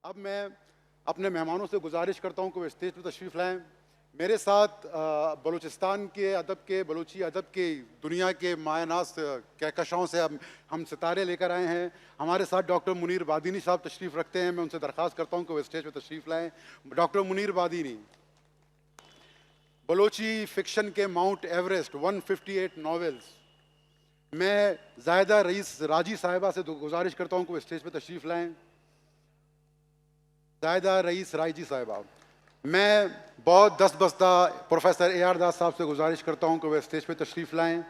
اب میں اپنے مہمانوں سے گزارش کرتا ہوں کہ وہ اسٹیج پہ تشریف لائیں. میرے ساتھ بلوچستان کے ادب کے بلوچی ادب کے دنیا کے مایہ ناز کہکشاؤں سے ہم ستارے لے کر آئے ہیں. ہمارے ساتھ ڈاکٹر منیر بادینی صاحب تشریف رکھتے ہیں. میں ان سے درخواست کرتا ہوں کہ وہ اسٹیج پہ تشریف لائیں. ڈاکٹر منیر بادینی بلوچی فکشن کے ماؤنٹ ایوریسٹ 158 ناولز. میں زاہدہ رئیس راجی صاحبہ سے گزارش کرتا ہوں کہ وہ اسٹیج پہ تشریف لائیں. زاہدہ رئیس رائی جی صاحبہ. میں بہت دست بستہ پروفیسر اے آر داس صاحب سے گزارش کرتا ہوں کہ وہ اسٹیج پہ تشریف لائیں.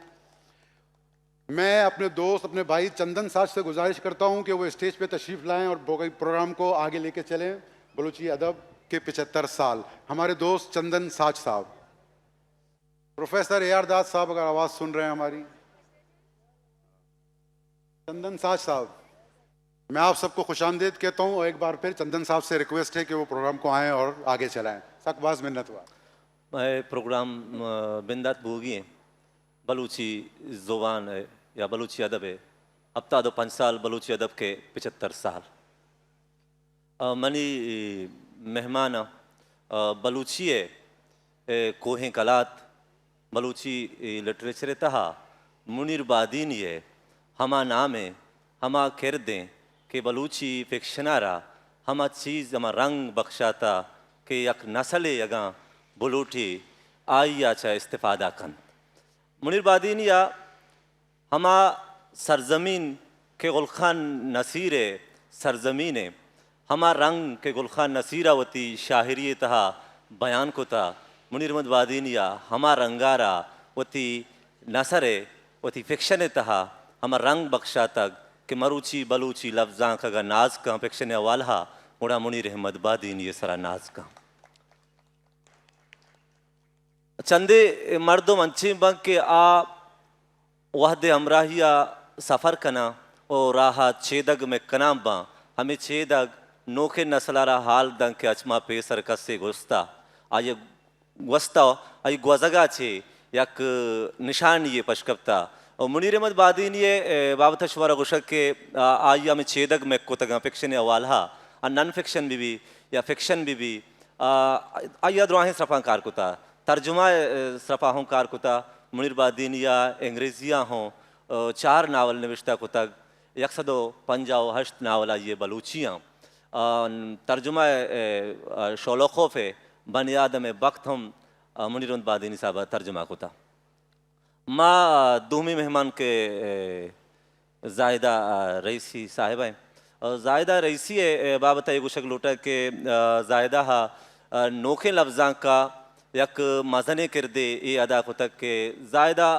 میں اپنے دوست اپنے بھائی چندن ساج سے گزارش کرتا ہوں کہ وہ اسٹیج پہ تشریف لائیں اور پروگرام کو آگے لے کے چلیں. بلوچی ادب کے 75 سال ہمارے دوست چندن ساج صاحب. پروفیسر اے آر داس صاحب اگر آواز سن رہے ہیں ہماری. چندن ساج صاحب. میں آپ سب کو خوش آمدید کہتا ہوں اور ایک بار پھر چندن صاحب سے ریکویسٹ ہے کہ وہ پروگرام کو آئیں اور آگے چلائیں. سخت باز منت ہوا. میں پروگرام بندات بوگی ہیں بلوچی زبان ہے یا بلوچی ادب ہے. اب تا 5 سال بلوچی ادب کے 75 سال. منی مہمان بلوچی ہے کوہیں کلات بلوچی لٹریچر تہا منیر بادینی ہے ہما نام ہے ہما کردیں کہ بلوچی فکشنارا ہما چیز ہما رنگ بخشاتا کہ یک نسل یگاں بلوٹی آئی آچا استفادہ کن. منیر بادینیا ہما سرزمین کے گلخان نصیر سرزمین ہما رنگ کے گلخان نصیرہ وتی شاعری تہا بیان کو تا. منیر احمد بادینیا ہما رنگارا وتی نثر وتی فکشن تہا ہما رنگ بخشاتا کہ مروچی بلوچی لفظاں کا ناز کا فکشن والہا وڑا منیر احمد بادینی سرا ناز کا. چندے مردم انچیں بنک کہ آ وحد ہمراہیہ سفر کنا اور راہا چیدگ میں کنام باں ہمیں چیدگ نوکے نسلارا حال دن کے اچما پیسر کسے گوستا آئیے گوستا آئی گوزگا چھے یک نشانی پشکپتا. اور منیر احمد بادینی بابت شوارا گوشک کہ آئی ہمیں چیدگ میں کتگاں فکشن والہا نن فکشن بھی یا فکشن بھی آئی ادرواہیں صرفاں کار کتا ترجمہ صرفاہوں کار کتا. منیر بادینیا انگریزیاں ہوں 4 ناول نوشتہ کتگ 158 ناول آئیے بلوچیاں. ترجمہ شولو خوف بنی آدم وقت ہم منیر احمد بادینی صاحب ترجمہ کتا. ما دومی مہمان کے زاہدہ رئیسی صاحب ہیں. زاہدہ رئیسی بابت یہ گوشک لوٹا کہ زاہدہ نوکے لفظاں کا یک مزنے کردے یہ ادا کتا کہ زاہدہ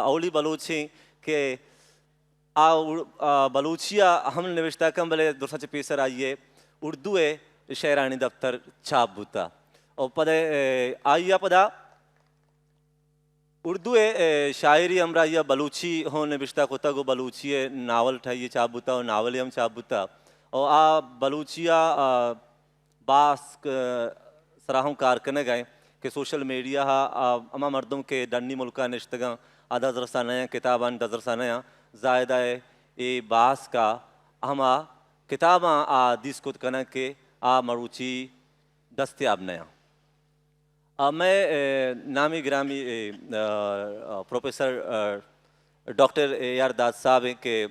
اولی بلوچیں کہ بلوچیا ہم نوشتہ کم بلے درسا چھ پیسر آئیے اردو شعرانی دفتر چھاپ بوتا اور پدے آئیا پدا اردو شاعری امراہیہ بلوچی ہوں نوشتہ کتا گو بلوچی ناول ٹھائیے چھاپ بوتا اور ناولی ہم چھاپ بوتا اور بلوچیا باس سراہوں کار کنے گئے کہ سوشل میڈیا اما مردم کے ڈنی ملکہ نشتگاں آدھا درسہ نیا کتاباں درسہ نیا زائدہ اے باس کا ہما کتاباں دیس کت کنا کہ مروچی دستیاب نیا. میں نامی گرامی professor doctor A R Das صاحب ہیں کہ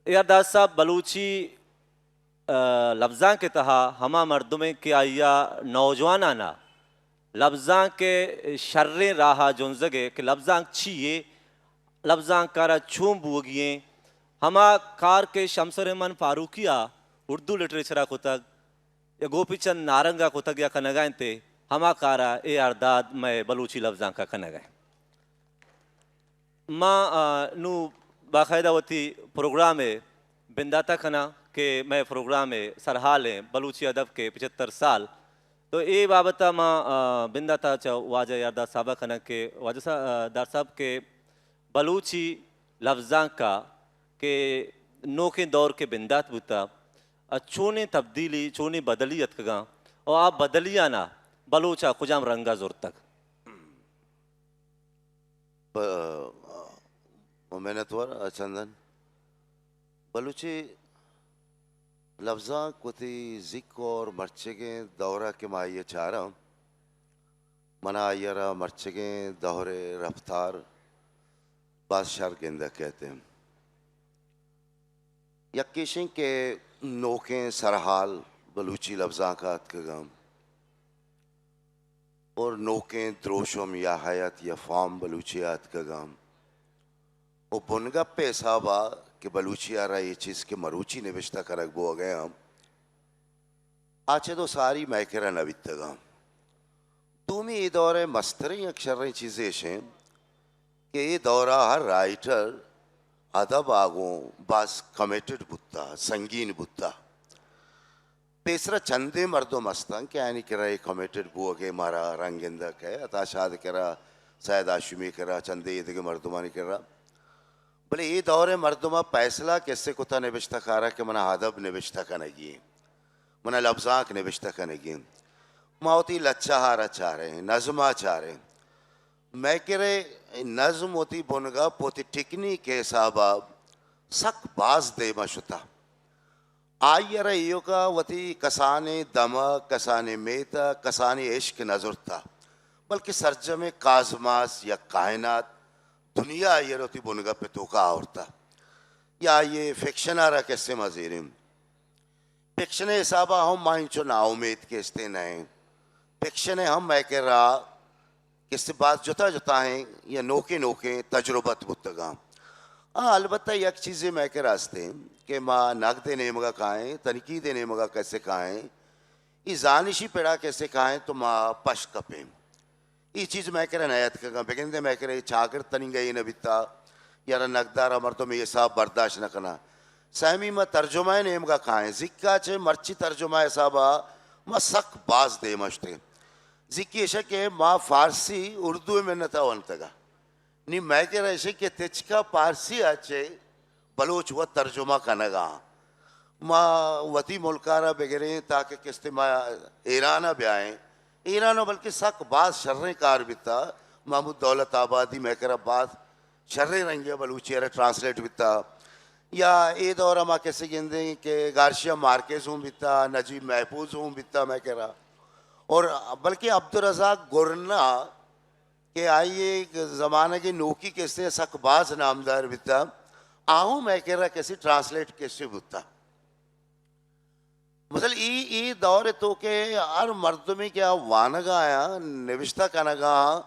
اے آر داس صاحب بلوچی لفظاں کے تہا ہما مردمیں کہ آئیا نوجوانانا لفظاں کے شریں راہا جنزگے کہ لفظاں چیئے لفظاں کارا چون بوگییں ہما کار کے شمس الرحمن فاروقیہ اردو لٹریچرہ کتگ یا گوپی چند نارنگا کتگ یا کنگائیں تے ہما کارا اے آر داد میں بلوچی لفظاں کا کنگائیں. ما نو باقاعدہ وتی پروگرام بنداتا کنا کہ میں پروگرام سرحال ہیں بلوچی ادب کے 75 سال تو اے بابتا ما بنداتا چا واجہ یاردہ صاحبہ کنا کہ واجہ دار صاحب کے بلوچی لفظاں کا کہ نوکے دور کے بندات بوتا چونے تبدیلی چونے بدلیت کگاں اور آپ بدلیانا بلوچا کجام رنگا زور تک محنت ور چندن بلوچی لفظاں کتی ذک اور مرچگیں دورہ کے مائیے چارم منا یرا مرچگیں دہرے رفتار بادشاہ گندہ کہتے ہیں یکیشن کے نوکیں سرحال بلوچی لفظاں کا اتکگم اور نوکیں دروشم یا حیات یا فام بلوچی اتکگم وہ بنگا پہ صحابہ کہ بلوچی آ رہا یہ چیز کے مروچی نوشتہ کرک بو گئے ہم آچے تو ساری میکرہ نویتگم تومی یہ دورے مسترین اکشرین چیزیں ہیں کہ یہ دورہ ہر رائٹر ادب آگوں باز کمیٹڈ بوتا سنگین بوتا پیسرا چندے مردوں مستان کہ آئینی کرا یہ کمیٹڈ بو گئے مارا رنگندک ہے عطا شاد کرا سید آشمی کرا چندے یہ دگے مردمانی کرا بلے یہ دورے مردمہ پیسلہ کیسے کتا نوشتہ کارا کہ منا ادب نوشتہ کنگی منا لفظاں نوشتہ کنگی ماوتی لچہ ہارا چاہ رہے ہیں نظمہ چاہ رہے ہیں میں کہہ رہے نظم ہوتی بنگا پوتی ٹکنی کے حسابہ سک باز دے مشتا آئی رہیو کا وتی کسانے دمک کسانے میتا کسانے عشق نظرتا بلکہ سرجم کازماس یا کائنات دنیا یہ روتی بنگا پہ توکا آورتا یا یہ فکشن آ رہا کیسے مزیرم فکشن حسابہ ہم مائنچو نا امید کے استے نئے فکشن ہم میں کہہ رہا کس سے بات جتا جتا ہیں یا نوکے نوکے تجربت بتگا البتہ یک چیزیں میں کہہ راستے ہیں کہ ماں نگ دے نیمگا کھائیں تنقید دے نیمگا کیسے کھائیں یہ زانشی پیڑا کیسے کھائیں تو ماں پش کپیں یہ چیز میں کہہ رہا نیت کرگا بگن دے میں کہہ رہا چاگر تنیں گئی نبیتا یارا نگدارا مردوں میں یہ صاحب برداشت نہ کرنا سہمی میں ترجمہ نیمگا کھائیں ذکا چھے مرچی ترجمہ صاحبہ ماں سک باز دے مشتے ذکی ایشا کہ ماں فارسی اردو میں نتا ونتگا نہیں میں کہہ رہا ایشا کہ تچکا پارسی آچے بلوچ وہ ترجمہ کنگا ماں وطی ملکارہ بگریں تاکہ کستے ماں ایرانہ بھی آئیں ایرانہ بلکہ سک باز شرریں کار بیتا محمود دولت آبادی میں کہہ رہا باز شرریں رنگے بلوچی ہے ٹرانسلیٹ بیتا یا اے دورہ ماں کیسے گندیں کہ گارشیا مارکیز ہوں بیتا نجیب محفوظ ہوں بیتا میں کہہ رہا اور بلکہ عبدالرزاق گورنا کہ آئیے زمانہ کی نوکی کیسے سک باز نامدار بیتا آہوں میں کہہ رہا کیسے ٹرانسلیٹ کیسے بیتا مثلا ای دور تو کہ ہر مرد میں کیا وانگا آیا نوشتہ کنگا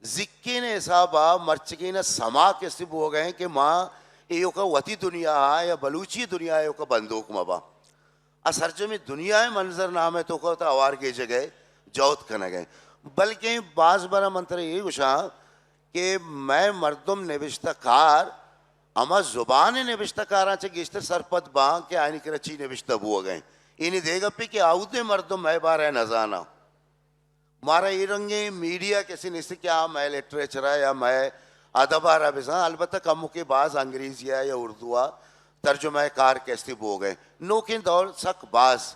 ذکی نے حسابہ مرچگی سما کیسے بو گئے کہ ماں ایو کا وطی دنیا ہے یا بلوچی دنیا ہے ایو کا بندوق مبا اسرجہ میں دنیا ہے منظر نام ہے تو کہتا آوار کے جگہ جوت کنگے بلکہ بعض برا منتر یہ گوشا کہ میں مردم نوشتہ کار اما زبان نوشتہ کاراں چے گیشتر سرپت بان کے آئینی کرچی نوشتہ بو گئے انہی دے گا پی کہ آؤدے مردم میں بار ہے نزانا مارا یہ رنگے میڈیا کسی نہیں سے کیا میں لٹریچر ہے یا میں ادب آرہ بزاں البتہ کمو کے بعض انگریزی ہے یا اردو ترجمہ کار کیسے بو گئے نوکین دور سک باز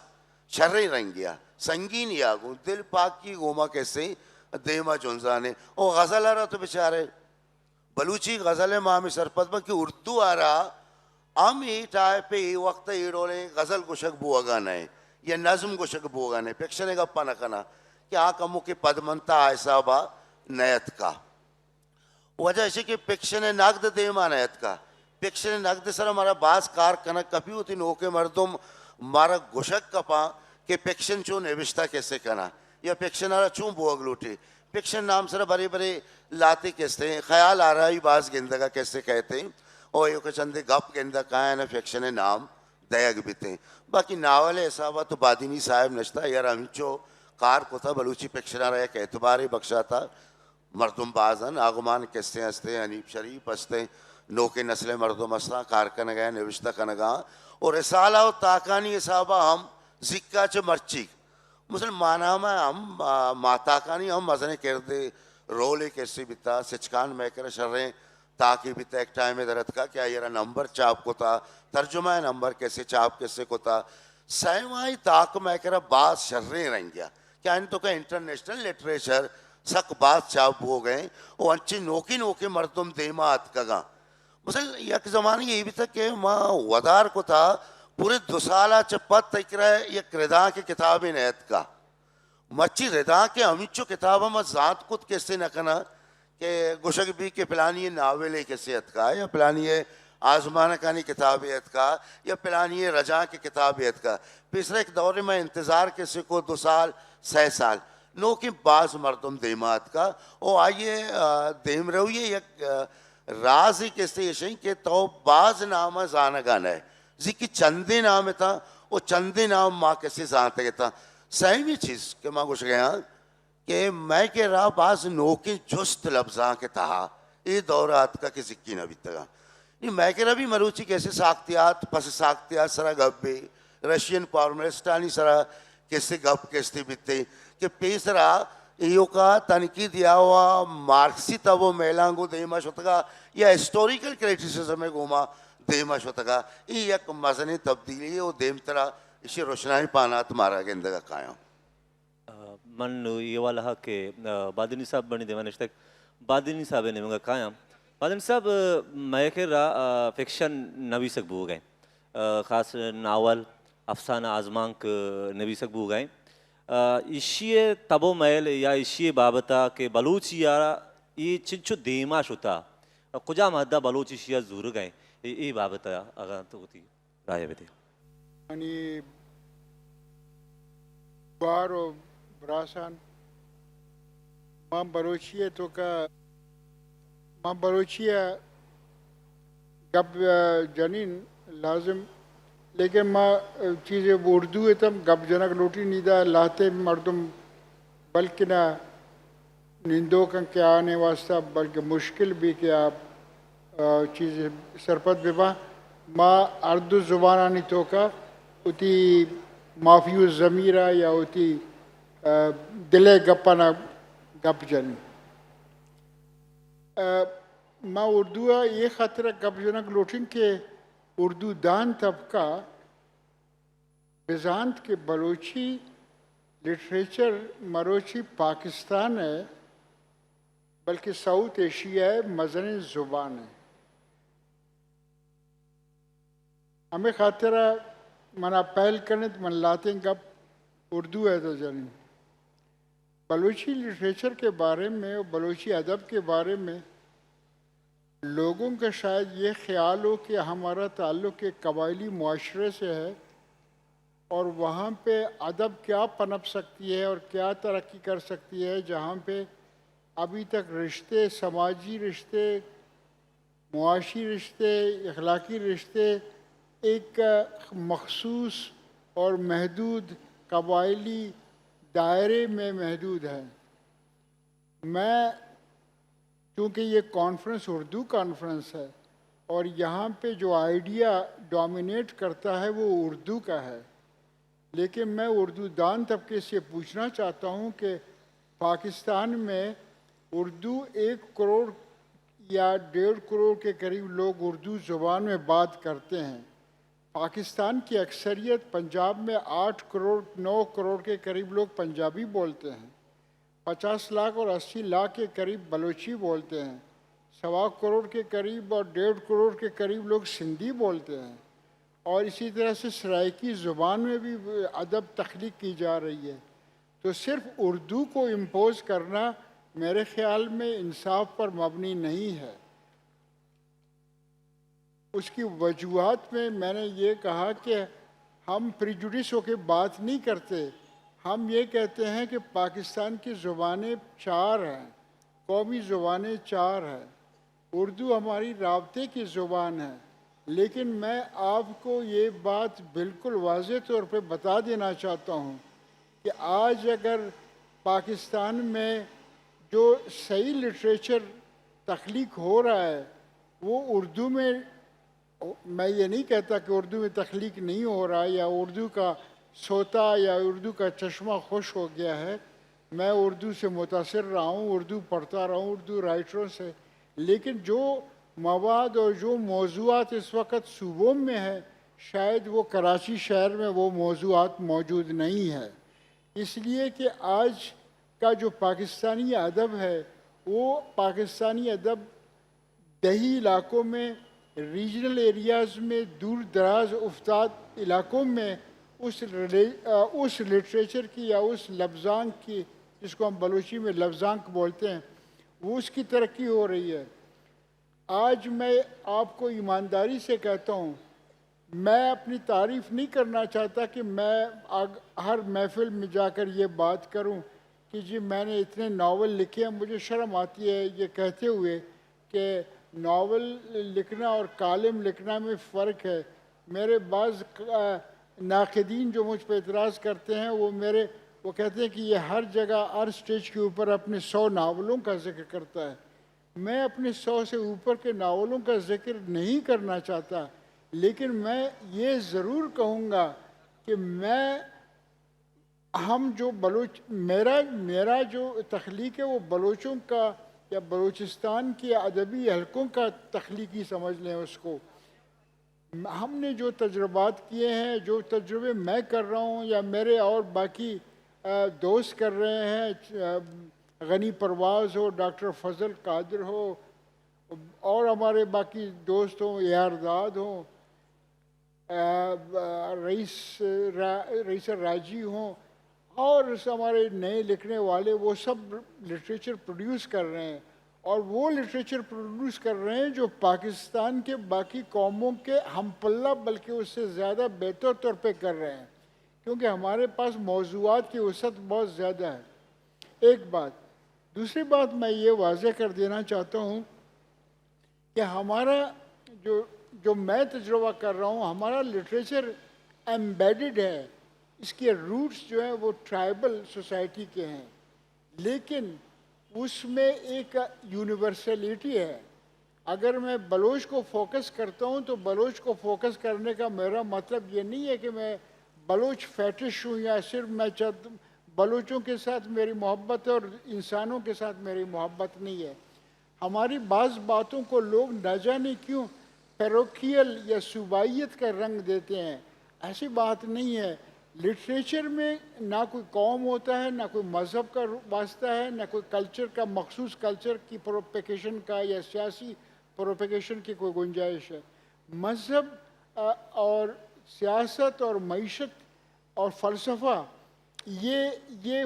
شرعی رنگیا سنگین یا گو دل پاک کی گوما کیسے دیما جنزانے اور غزل آ رہا تو بچارے بلوچی غزل مامی سرپت با کہ اردو آ رہا ہم ہی ٹائے پہ ہی وقت ہی رولیں غزل کو شک بو اگا نئے یا نظم کو شک بو اگا نئے پیکشنے گا پا نکنا کہ آکا مو کے پدمنتا آئیسا با نیت کا وجہ ایسے کہ پیکشنے نگد دیما نیت کا پیکشنے نگد سر ہمارا باز کار کنک کپی ہوتی نوکے مردم مارا گوشک کپا کہ پیکشن چون نوشتہ کیسے کنا یا پیکشن آرہ چون بو اگلوٹی پیکشن نام سر بڑے بڑے لاتے کیسے ہیں خیال آ رہا ہی باز گندگا کیسے کہتے ہیں اور یہ کچھ اندے گپ گندہ کائیں نا فیکشن نام دیگ بیتے ہیں باقی ناول حسابہ تو بادینی صاحب نشتا یار ہمچو کار کو تھا بلوچی پیکشنہ رہا ایک اعتباری بخشا تھا مردم بازن آگمان کستے ہستے حنیف شریف ہستے نوکے نسل مردم ہستا کار کنگا نوشتہ کنگا اور رسالہ و تاکانی حسابہ ہم ذکا چھ مرچی مسلمانہ میں ہم ماتاکانی ہم مزنے کردے رولے کیسے بیتا سچکان میں کر شرریں تاکہ بیتا ایک ٹائم میں درد کا کیا یہ نمبر چاپ کو تھا ترجمہ نمبر کیسے چاپ کیسے کو تھا سیمائی تاک میں کر بعض شرریں رہیں گیا کیا ان تو کہ انٹرنیشنل لٹریچر سک بات چاپ ہو گئے وہ انچے نوکی نوکی مردم دیمات کا گا مثلا یک زمانے یہ بھی تھا کہ ماں ودار کو تھا پورے 2 سالہ چپت تکرہ یک ردا کے کتاب نیت کا مچی ردا کے ہمیچو کتاب ہم ذات کت کیسے نہ کنا کہ گوشک بھی کہ پلانی ناولے کیسے کا یا پلانی آزمانہ کانی کتابیت کا یا پلانی رجا کی کتابیت کا پیسرے ایک دور میں انتظار کیسے کو 2 سال 6 سال نو کی بعض مردم دیمات کا او آئیے دیم رویے یک راز ہی کیسے یہ شہیں کہ تو بعض نامہ زانگان ہے ذکی چندے نام تھا وہ چندے نام ماں کیسے زانتے تھا سہیمی چیز کہ ماں کچھ گیا کہ میں کہ رہا بعض نوکے جست لفظاں کے تہا یہ دورات کا کہ ذکی نبی تگا میں کہ رہا بھی مروچی کیسے ساختیات پس ساختیات سرا گپ بھی رشین پارمرسٹانی سرا کیسے گپ کیسے بیتے کہ پیسرا ایو کا تنقید یا ہوا مارکسی تا وہ میلانگو دیما شتگا یا ہسٹوریکل کریٹیسزم میں گوما دیما شتگا یہ یک مزنی تبدیلی ہے وہ دیم طرح اسی روشنائی پانا تمہارا گندگا قائم من یہ والا کہ بادنی صاحب بنی دیوان اشتک بادنی صاحب نے منگا قائم بادنی صاحب میں کہ رہا فکشن نوی سک بو گئے خاص ناول افسانہ آزمانک نوی سک بو گئے اشیے تبو میل یا اشیے بابتا کہ بلوچیا یہ چنچو دیما شتا کجا مادہ بلوچ اشیاء زور گئے یہ بابتا اگر تو ہوتی رائے بیتے یعنی بار و براسان ماں بلوچیہ تو کا ماں بلوچیہ گب جنین لازم لیکن ماں چیزیں اردو ہے تم گب جنک لوٹی نیدہ لاتے مردم بلکہ نہ نندوں کا کیا آنے واسطہ بلکہ مشکل بھی کہ آپ چیزیں سرپت ببا ماں اردو زبانانی تو کا اتی مافیو ضمیرہ یا اتی دلے گپانا گپ جنی ماں اردو یہ خطرہ گپ جنک لوٹن کے اردو دان طبقہ بیزانت کے بلوچی لٹریچر مروچی پاکستان ہے بلکہ ساؤتھ ایشیا ہے مزن زبان ہے ہمیں خاطرہ منا پہل کرنے تو من لاتے ہیں گپ اردو ہے تو جنی بلوچی لٹریچر کے بارے میں اور بلوچی ادب کے بارے میں لوگوں کا شاید یہ خیال ہو کہ ہمارا تعلق ایک قبائلی معاشرے سے ہے اور وہاں پہ ادب کیا پنپ سکتی ہے اور کیا ترقی کر سکتی ہے جہاں پہ ابھی تک رشتے سماجی رشتے معاشی رشتے اخلاقی رشتے ایک مخصوص اور محدود قبائلی دائرے میں محدود ہے میں چونکہ یہ کانفرنس اردو کانفرنس ہے اور یہاں پہ جو آئیڈیا ڈومینیٹ کرتا ہے وہ اردو کا ہے لیکن میں اردو دان طبقے سے پوچھنا چاہتا ہوں کہ پاکستان میں اردو 1 کروڑ یا 1.5 کروڑ کے قریب لوگ اردو زبان میں بات کرتے ہیں پاکستان کی اکثریت پنجاب میں 8 کروڑ 9 کروڑ کے قریب لوگ پنجابی بولتے ہیں 50 لاکھ اور 80 لاکھ کے قریب بلوچی بولتے ہیں 1.25 کروڑ کے قریب اور 1.5 کروڑ کے قریب لوگ سندھی بولتے ہیں اور اسی طرح سے سرائیکی زبان میں بھی ادب تخلیق کی جا رہی ہے تو صرف اردو کو امپوز کرنا میرے خیال میں انصاف پر مبنی نہیں ہے اس کی وجوہات میں نے یہ کہا کہ ہم پریجوڈس ہو کے بات نہیں کرتے ہم یہ کہتے ہیں کہ پاکستان کی زبانیں 4 ہیں قومی زبانیں 4 ہیں اردو ہماری رابطے کی زبان ہے لیکن میں آپ کو یہ بات بالکل واضح طور پہ بتا دینا چاہتا ہوں کہ آج اگر پاکستان میں جو صحیح لٹریچر تخلیق ہو رہا ہے وہ اردو میں یہ نہیں کہتا کہ اردو میں تخلیق نہیں ہو رہا یا اردو کا سوتا یا اردو کا چشمہ خوش ہو گیا ہے میں اردو سے متاثر رہا ہوں اردو پڑھتا رہا ہوں اردو رائٹروں سے لیکن جو مواد اور جو موضوعات اس وقت صوبوں میں ہے شاید وہ کراچی شہر میں وہ موضوعات موجود نہیں ہے اس لیے کہ آج کا جو پاکستانی ادب ہے وہ پاکستانی ادب دیہی علاقوں میں ریجنل ایریاز میں دور دراز افتاد علاقوں میں اس لٹریچر کی یا اس لفظانک کی، جس کو ہم بلوچی میں لفظانک بولتے ہیں، وہ اس کی ترقی ہو رہی ہے۔ آج میں آپ کو ایمانداری سے کہتا ہوں، میں اپنی تعریف نہیں کرنا چاہتا کہ میں ہر محفل میں جا کر یہ بات کروں کہ جی میں نے اتنے ناول لکھے ہیں۔ مجھے شرم آتی ہے یہ کہتے ہوئے کہ ناول لکھنا اور کالم لکھنا میں فرق ہے۔ میرے بعض ناقدین جو مجھ پہ اعتراض کرتے ہیں وہ کہتے ہیں کہ یہ ہر جگہ ہر سٹیج کے اوپر اپنے 100 ناولوں کا ذکر کرتا ہے۔ میں اپنے 100 سے اوپر کے ناولوں کا ذکر نہیں کرنا چاہتا، لیکن میں یہ ضرور کہوں گا کہ ہم جو میرا جو تخلیق ہے وہ بلوچوں کا یا بلوچستان کے ادبی حلقوں کا تخلیقی سمجھ لیں اس کو۔ ہم نے جو تجربات کیے ہیں، جو تجربے میں کر رہا ہوں یا میرے اور باقی دوست کر رہے ہیں، غنی پرواز ہو، ڈاکٹر فضل قادر ہو، اور ہمارے باقی دوست ہوں، یارداد ہوں، رئیس راجی ہوں، اور ہمارے نئے لکھنے والے، وہ سب لٹریچر پروڈیوس کر رہے ہیں، اور وہ لٹریچر پروڈیوس کر رہے ہیں جو پاکستان کے باقی قوموں کے ہم پلہ بلکہ اس سے زیادہ بہتر طور پہ کر رہے ہیں، کیونکہ ہمارے پاس موضوعات کی وسعت بہت زیادہ ہے۔ ایک بات۔ دوسری بات میں یہ واضح کر دینا چاہتا ہوں کہ ہمارا جو میں تجربہ کر رہا ہوں، ہمارا لٹریچر ایمبیڈڈ ہے، اس کے روٹس جو ہیں وہ ٹرائبل سوسائٹی کے ہیں، لیکن اس میں ایک یونیورسلٹی ہے۔ اگر میں بلوچ کو فوکس کرتا ہوں تو بلوچ کو فوکس کرنے کا میرا مطلب یہ نہیں ہے کہ میں بلوچ فیٹش ہوں یا صرف میں بلوچوں کے ساتھ میری محبت ہے اور انسانوں کے ساتھ میری محبت نہیں ہے۔ ہماری بعض باتوں کو لوگ نہ جانے کیوں پیروکیل یا صوبائیت کا رنگ دیتے ہیں، ایسی بات نہیں ہے۔ لٹریچر میں نہ کوئی قوم ہوتا ہے، نہ کوئی مذہب کا واسطہ ہے، نہ کوئی کلچر کا مخصوص کلچر کی پروپیگیشن کا یا سیاسی پروپیگیشن کی کوئی گنجائش ہے۔ مذہب اور سیاست اور معیشت اور فلسفہ یہ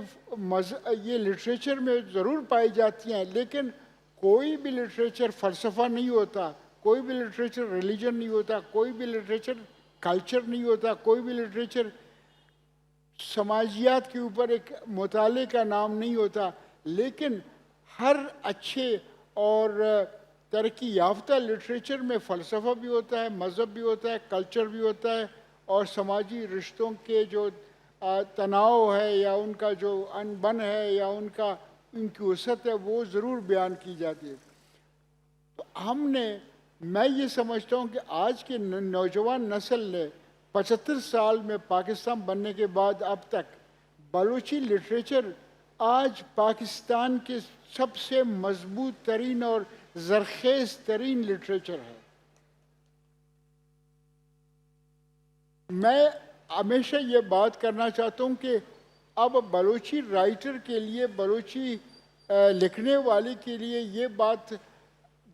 لٹریچر میں ضرور پائی جاتی ہیں، لیکن کوئی بھی لٹریچر فلسفہ نہیں ہوتا، کوئی بھی لٹریچر ریلیجن نہیں ہوتا، کوئی بھی لٹریچر کلچر نہیں ہوتا، کوئی بھی لٹریچر سماجیات کے اوپر ایک مطالعے کا نام نہیں ہوتا۔ لیکن ہر اچھے اور ترقی یافتہ لٹریچر میں فلسفہ بھی ہوتا ہے، مذہب بھی ہوتا ہے، کلچر بھی ہوتا ہے، اور سماجی رشتوں کے جو تناؤ ہے یا ان کا جو انبن ہے یا ان کی وسعت ہے وہ ضرور بیان کی جاتی ہے۔ تو میں یہ سمجھتا ہوں کہ آج کے نوجوان نسل نے 75 سال میں پاکستان بننے کے بعد اب تک بلوچی لٹریچر آج پاکستان کے سب سے مضبوط ترین اور زرخیز ترین لٹریچر ہے۔ میں ہمیشہ یہ بات کرنا چاہتا ہوں کہ اب بلوچی رائٹر کے لیے، بلوچی لکھنے والے کے لیے یہ بات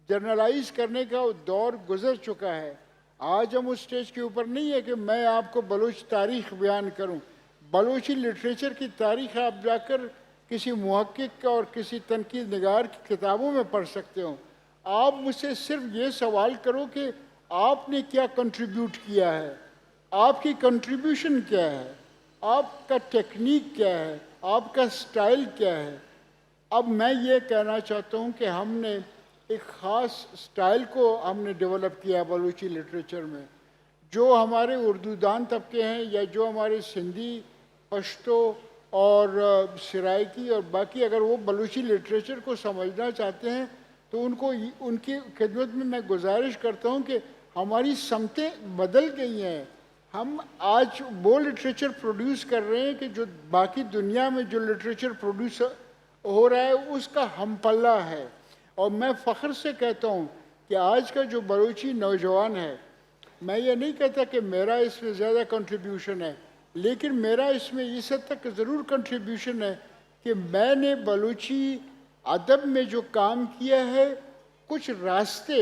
جرنلائز کرنے کا دور گزر چکا ہے۔ آج ہم اس سٹیج کے اوپر نہیں ہے کہ میں آپ کو بلوچ تاریخ بیان کروں۔ بلوچی لٹریچر کی تاریخ آپ جا کر کسی محقق اور کسی تنقید نگار کی کتابوں میں پڑھ سکتے ہو۔ آپ مجھ سے صرف یہ سوال کرو کہ آپ نے کیا کنٹریبیوٹ کیا ہے، آپ کی کنٹریبیوشن کیا ہے، آپ کا ٹیکنیک کیا ہے، آپ کا سٹائل کیا ہے۔ اب میں یہ کہنا چاہتا ہوں کہ ہم نے ایک خاص سٹائل کو ہم نے ڈیولپ کیا بلوچی لٹریچر میں۔ جو ہمارے اردو دان طبقے ہیں یا جو ہمارے سندھی، پشتو اور سرائکی اور باقی اگر وہ بلوچی لٹریچر کو سمجھنا چاہتے ہیں تو ان کی خدمت میں گزارش کرتا ہوں کہ ہماری سمتیں بدل گئی ہیں۔ ہم آج وہ لٹریچر پروڈیوس کر رہے ہیں کہ جو باقی دنیا میں جو لٹریچر پروڈیوس ہو رہا ہے اس کا ہم پلہ ہے۔ اور میں فخر سے کہتا ہوں کہ آج کا جو بلوچی نوجوان ہے، میں یہ نہیں کہتا کہ میرا اس میں زیادہ کنٹریبیوشن ہے، لیکن میرا اس میں اس حد تک ضرور کنٹریبیوشن ہے کہ میں نے بلوچی ادب میں جو کام کیا ہے، کچھ راستے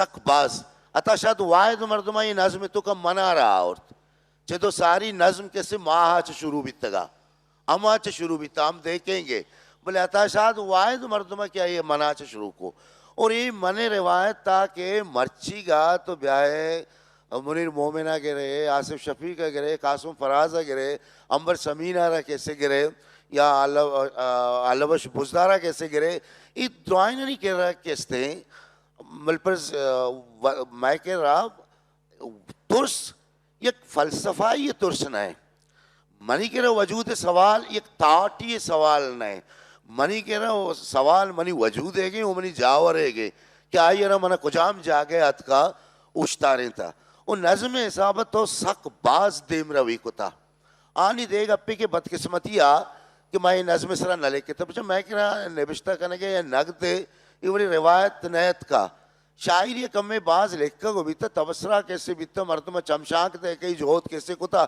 سک باز اتا شاید واحد مردمہ یہ نظم تو کا منا رہا اور چھے تو ساری نظم کیسے ماہ چھ شروع بیتگا اما چھ شروع بیتا ہم دیکھیں گے بلے اتا شاید واحد مردمہ کیا یہ منا چھ شروع کو اور یہ من روایت تا کہ مرچی گا تو بیائے منیر مومنہ گرے آصف شفیقہ گرے قاسم فرازہ گرے امبر سمینہ کیسے گرے یا علوش بزدارہ کیسے گرے یہ دعائیں نہیں کہہ رہا کیستے ہیں ملپر میں کہہ رہا ترس یک فلسفہ یہ ترس نہ ہے منی کہہ رہا وجود سوال یک تاٹی سوال نہ ہے منی کہہ رہا سوال منی وجود ہے گئے وہ منی جاور ہے گئے کہ آئیے رہا منہ کجام جاگے ات کا اشتاریں تھا وہ نظم حسابت تو سک باز دیم روی کو تھا آنی دے گا پی کے بدقسمتی آ کہ میں نظم سرا نہ لے کے تھا پچھا میں کہہ رہا نبشتہ کرنے گے یا نگ دے یہ بڑی روایت نیت کا شاعری کم میں باز لکھا کو بیتا تبصرہ کیسے بیتا مردمہ چمشانک دے کئی جہود کیسے کو تھا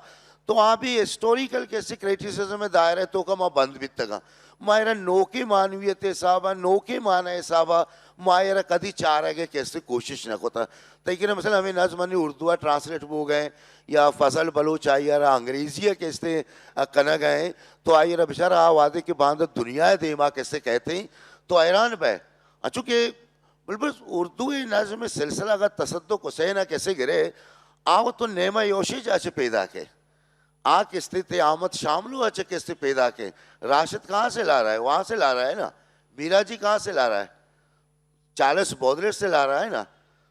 تو آپ بھی ہسٹوریکل کیسے کریٹیسزم میں دائر ہے تو کا ماں بند بیتا گا مائرہ نوکے معنویت حسابہ نوکے معنی حسابہ مائرہ کدی چاہ رہے گے کیسے کوشش نہ ہوتا لیکن مثلا ہمیں نظمانی اردوہ ٹرانسلیٹ ہو گئے یا فضل بلوچ آئیے رہا انگریزیہ کیسے کنا گئے تو آئیے رہا بشارہ آوادے کے باندھ دنیا دیما کیسے کہتے ہیں تو ایران بے چونکہ بلبل اردو نظم سلسلہ کا تصدق حسینہ کیسے گرے آو تو نیمہ یوشی جاچے پیدا کے آ کستے تے آمد شاملو اچھے کستے پیدا کے راشد کہاں سے لا رہا ہے وہاں سے لا رہا ہے نا میرا جی کہاں سے لا رہا ہے چارلس بودلر سے لا رہا ہے نا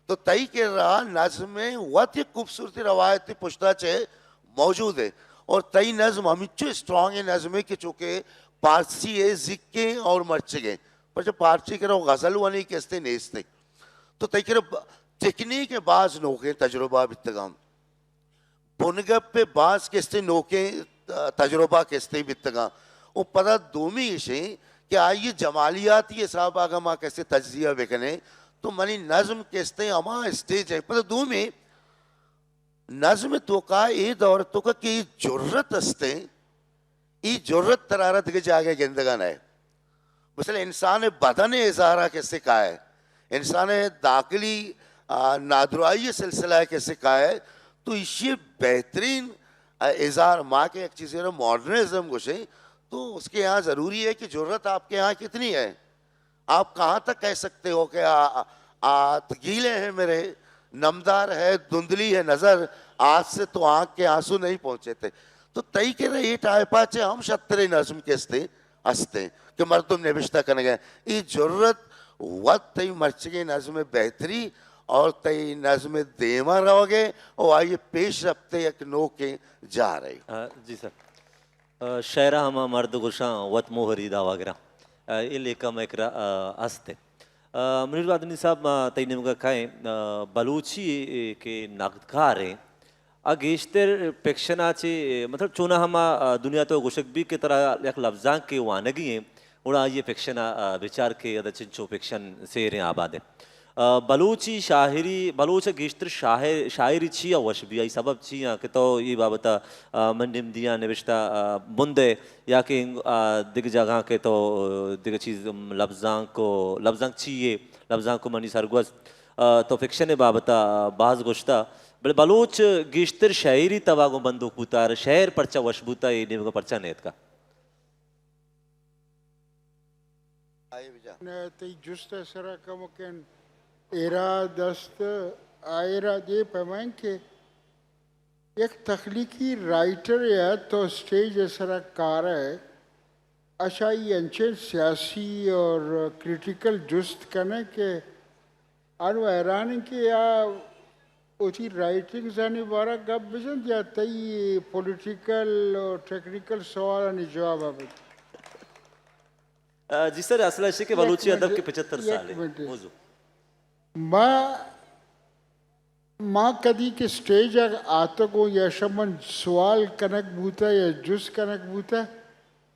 تو تئی کے رہا نظم میں وقت ایک خوبصورتی روایتی پشتہ چھے موجود ہے اور تئی نظم ہمیچو اسٹرانگ ہے نظم ہے کہ چونکہ پارسی ہے زکے اور مرچے گئے پر جب پارسی کے رہا غزل وانی کستے نیستے تو تئی کے رہا تکنی کے بعض نوکے تجربہ بیتگام بنگب پہ بعض کستے نوکے تجربہ کستے بیتگام وہ پتہ دومی ایشیں کہ آئیے جمالیاتی حساب آگا ماں کیسے تجزیہ بکنے تو منی نظم کستے اما اسٹیج ہے پتہ دومی نظم تو کا ای دور تو کا کہ جرت استے ای جرت ترارت کے جاگے گندگان ہے مثلا انسان بدن اظہارہ کیسے کہا ہے انسان داخلی نادرائی سلسلہ کیسے کہا ہے تو اسی بہترین اظہار ماں کے ایک چیز ہے ماڈرنزم گوشے تو اس کے یہاں ضروری ہے کہ جرت آپ کے یہاں کتنی ہے آپ کہاں تک کہہ سکتے ہو کہ تگیلے ہیں میرے نمدار ہے دھندلی ہے نظر آج سے تو آنکھ کے آنسو نہیں پہنچے تھے تو تئی کے رہے یہ ٹائپا چھے ہم شترے نظم کیستے ہستے کہ مردم نبشتہ کرنے گئے یہ جرت وقت تئی مرچگے نظم بہتری اور تئی نظم دیما رہو گے اور آئیے پیش رفتے ایک نو کے جا رہے جی سر شہرہ ہما مرد گشاں وط موہری دا وغیرہ یہ لیکا میکرا ہستے منیر وادنی صاحب تئی نمگا کھائیں بلوچی کے نقدکار ہیں اگیشتر پیکشنا چے مطلب چونا ہما دنیا تو گوشک بھی کی طرح ایک لفظاں کے وانگی ہیں اڑا یہ پیکشنا بچار کے ادھا چنچو پیکشن سیریں آباد ہیں بلوچی شاعری بلوچ گیشتر شاعری چیا وش بھی آئی سبب چیا کہ تو یہ بابتا منڈم دیا نوشتہ بندے یا کہ دیکھ جگہ کے تو دیکھ چیز لفظاں چیئے لفظاں کو منی سرگوز تو فکشن بابتا بعض گوشتا بلے بلوچ گیشتر شاعری تواغو بندوق بوتا شہر پرچا وش بوتا یہ نیمگا پرچا نیت کا تی جست سرا کا مکن ایرا دست آئرہ دے پیمائن کہ ایک تخلیقی رائٹر ہے تو سٹیج سرا کار ہے اشائی انچین سیاسی اور کریٹیکل جست کرنے کہ آنو ایرانی کہ یا اچھی رائٹنگ زانی بارا گب بجن یا تی پولیٹیکل اور ٹیکنیکل سوالانی جواب آباد جی سر اصلہ ہے کہ بلوچی ادب کے 75 سال ہے موضوع ماں کدی کے سٹیج آتا کو یا شمن سوال کنک بوتا یا جس کنک بوتا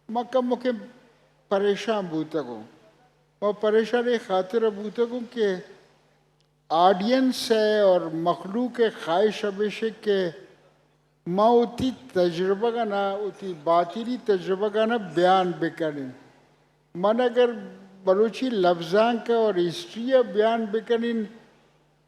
ماں کم مکہ پریشان بوتا کو ماں پریشان خاطر بوتا کو کہ آڈینس ہے اور مخلوق خواہش ہمیشہ کہ ماں اتی تجربہ کا نا اتی باطلی تجربہ کا نا بیان بکریں من اگر بلوچی لفظاں کا اور ہسٹری بیان بکنین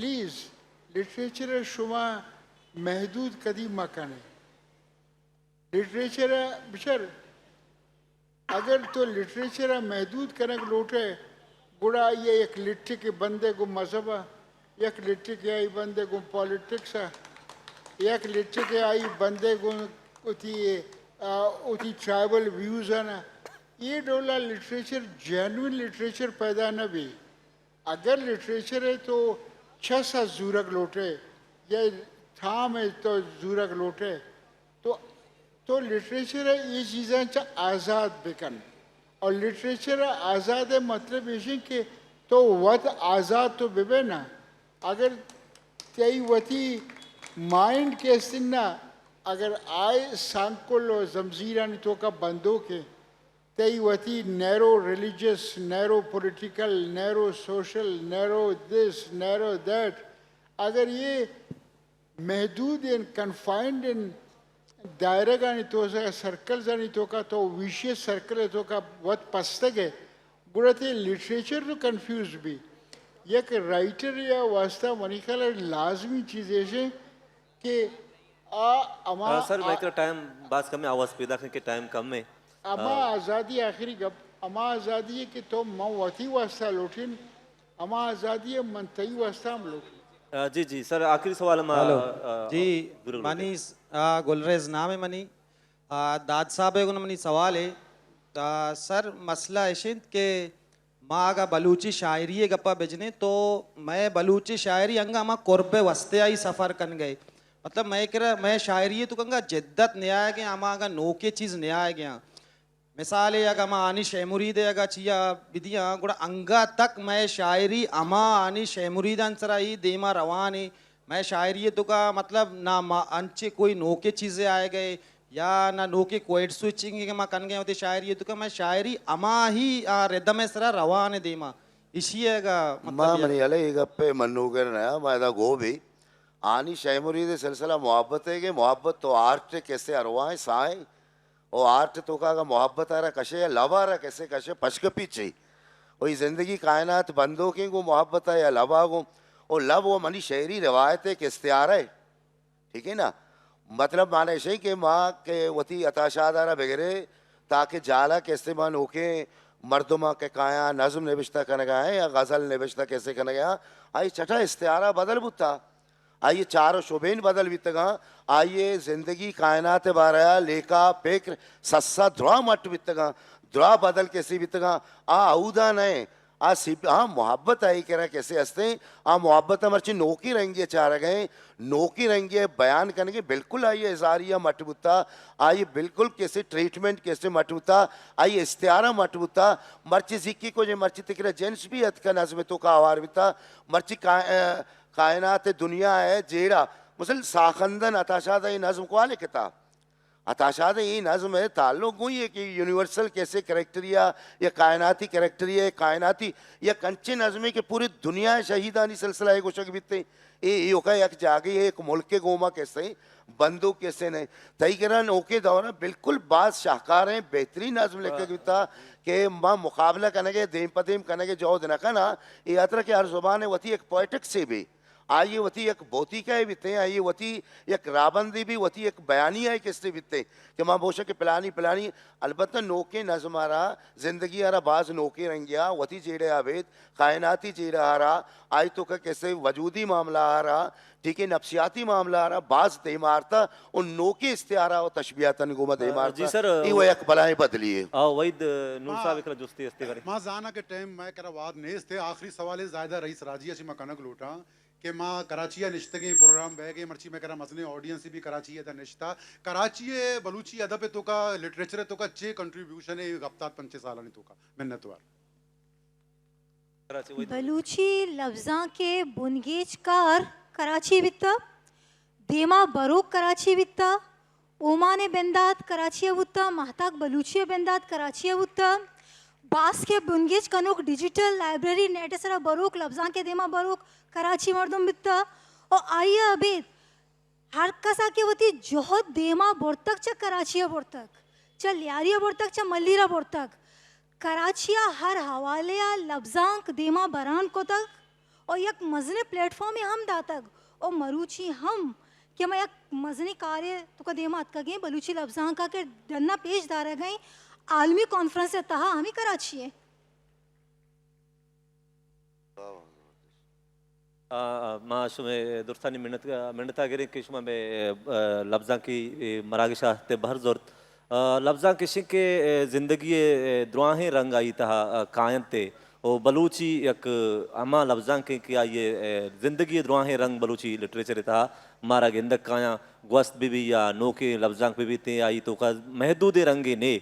پلیز لٹریچر شما محدود کدی مکانے لٹریچر بچر اگر تو لٹریچر محدود کرنے لوٹے گڑا یہ ایک لٹری کے بندے کو مذہب ایک لٹری کے آئی بندے کو پالیٹکس ایک لٹری کے آئی بندے کو اتی ٹرائبل ویوز ہے نا یہ ڈولا لٹریچر جینوئن لٹریچر پیدا نہ بھی اگر لٹریچر ہے تو 6 سا زورگ لوٹے یا تھام ہے تو زورگ لوٹے تو لٹریچر ہے یہ چیزیں آزاد بکن اور لٹریچر آزاد ہے مطلب یہ کہ تو وقت آزاد تو بے نا اگر تی وتی مائنڈ کے سننا اگر آئے سانکل و زمزیرانی تو کا بندوں کے تی وتی narrow religious narrow political narrow social narrow this narrow that اگر یہ محدود ان کنفائنڈ ان دائرہ گانی تو سرکل زانی تو کا تو ویشیس سرکل تو کا وقت پستگ ہے گڑتے لٹریچر تو کنفیوز بھی یک رائٹر یا واسطہ منی خیال لازمی چیزیں ہیں کہ اما سر میں ٹائم بات کم ہے آواز پیدا کرنے کے ٹائم کم ہے اما آزادی آخری گپ اما آزادی ہے کہ تو موتی واسطہ لوٹن اما آزادی ہے منتعی واسطہ ہم لوٹن جی جی سر آخری سوال جی منی گلریز نام ہے منی داد صاحب ہے منی سوال ہے سر مسئلہ ایشنت کہ ماں آگا بلوچی شاعری گپا بجنے تو میں بلوچی شاعری انگا ماں قربے وستے آئی سفر کن گئے مطلب میں شاعری تو کنگا جدت نہیں آئے گیا اما آگا نوکے چیز نہیں آئے گیا مثال ہے اگا ماں آنی شہ مرید اگا چیا بدیاں گوڑا انگا تک میں شاعری اما آنی شہ مریدان سرائی دیما روانی میں شاعری تو کا مطلب نہ انچے کوئی نوکے چیزیں آئے گئے یا نہ نوکے کوئٹ سوئچنگ کہ ماں کن گئے ہوتے شاعری تو کا میں شاعری اما ہی ردم سرا روان دیما اسی ہے گا ماں منی علی گپے منو کرنا میں دا گو بھی آنی شہ مرید سلسلہ محبت ہے کہ محبت تو آرٹ کیسے اروائیں سائیں وہ آرٹ تو کا محبت آ رہا کشے یا لو آ رہا کیسے کشے پشک پیچھے وہی زندگی کائنات بندوں کی کو محبت ہے یا لوا کو وہ لو وہ منی شہری روایت ہے کہ استعار ہے ٹھیک ہے نا مطلب مانا ایسے کہ ماں کے وتی اتاشاد آ رہا بغیرے تاکہ جالا کیسے ماں نوکے مردمہ کے کایا نظم نوشتہ کرنے گا ہے یا غزل نوشتہ کیسے کرنے گا آئی چٹا استعارہ بدل بتا آئیے چاروں شعبین بدل بیتگا آئیے زندگی کائنات باریا لیکا پیکر سسا درا مٹ بیتگا درا بدل کیسے بیتگا آؤدا نئے محبت آئی کہہ رہا کیسے ہستے محبت ہمارچی نوکی رنگی چاہ گئے نوکی رنگی بیان کرنے کے بالکل آئیے اظہاریہ مٹ بتا آئیے بالکل کیسے ٹریٹمنٹ کیسے مٹ بتا آئیے استعارہ مٹ بتا مرچی زکی کو جو مرچی تکرہ جنس بھی حد کا نظم تو کا آوار بتا مرچی کائنات دنیا ہے جیڑا مثل ساخندن اتاشادہ یہ نظم کو آلے کتاب اتاشادہ یہ نظم ہے تعلق ہوئی ہے کہ یونیورسل کیسے کریکٹریا یا کائناتی کریکٹریا کائناتی یا کنچے نظم ہے کہ پوری دنیا شہیدانی سلسلہ ہے گوشک بیتے یہ ہوکا یک جاگئی ہے ایک ملک کے گوما کیسے بندو کیسے نہیں تائی کرن اوکے دورہ بالکل بعض شاہکار ہیں بہترین نظم لکھے گیتا کہ ماں مقابلہ کرنے گے دیم پدیم کرنے گے جو دنکا نا یہ یاترہ کہ ہر زبان ہے وتی ایک پویٹک سے بھی آئیے وتی ایک بوتی کا ہے بیتے ہیں آئیے وتی ایک رابندی بھی وتی ایک بیانی ہے کس سے بیتے کہ ماں بوشا کہ پلانی البتہ نوکے نظم آرہا زندگی آرہا بعض نوکے رنگیا وتی جیڑے آبید کائناتی جیڑے آرہا آئی تو کہ کیسے وجودی معاملہ آرہا ٹھیک ہے نفسیاتی معاملہ آرہا بعض دیمارتا ان نوکے استعارہ و تشبیہتا نگومہ دیمارتا یہ وہ ایک بلائیں بدلی ہے وید نور صاحب اکلا جستی استے کریں ماں زانا کے ٹائم میں کرا واد نیز تھے آخری سوالے زائدہ رئیس راجیہ چی مکنک لوٹا کہ ماں کراچیہ نشتگی پروگرام بہ گئے مرچی میں کرا مسئلے آڈینس بھی کراچیہ تھا نشتہ کراچیہ بلوچی ادب تو کا لٹریچر تو کا چے کنٹریبیوشن ہے گفتات 5 سالہ نہیں تو کا منتوار بلوچی لفظاں کے بنگیج کار کراچی بیتا دیما بروک کراچی بیتا اومان بندات کراچی بیتا مہتاک بلوچی بندات کراچی بیتا باس کے بنگیج کنوک ڈیجیٹل لائبریری نیٹ سرا بروک لفظاں کے دیما بروک کراچی مردم بیتا اور آئیے ابید ہر کسا کے ہوتی جوہد دیما بورتک چا کراچیہ بورتک چا لیاریہ بورتک چا ملیرہ بورتک کراچیہ ہر حوالے لفظاں دیما بران کو تک اور یک مزنے پلیٹ فارم ہم داتگ اور مروچی ہم کہ میں یک مزنی کارے تو کا دیمات کا گئیں بلوچی لفظاں کا کہ ڈننا پیش دارا گئیں عالمی کانفرنس تہا ہمیں کراچی ہے. ما شما درستانی منتا گریں کہ شما میں لفظاں کی مراگشہ تے بہر زورت لفظاں کشن کے زندگی دروہیں رنگ آئی تہا کائن تے اور بلوچی یک اما لفظاں کے کیا یہ زندگی دروہیں رنگ بلوچی لٹریچر تہا مارا گندک کایا گوست بھی یا نوکے لفظاں بھی تے آئی تو کا محدود رنگے نے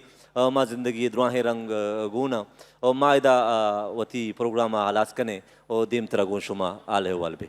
ما زندگی دروہیں رنگ گونا اور ما ادا وتی پروگرام آلاس کنے اور دیم ترہ گون شما آلے والبے.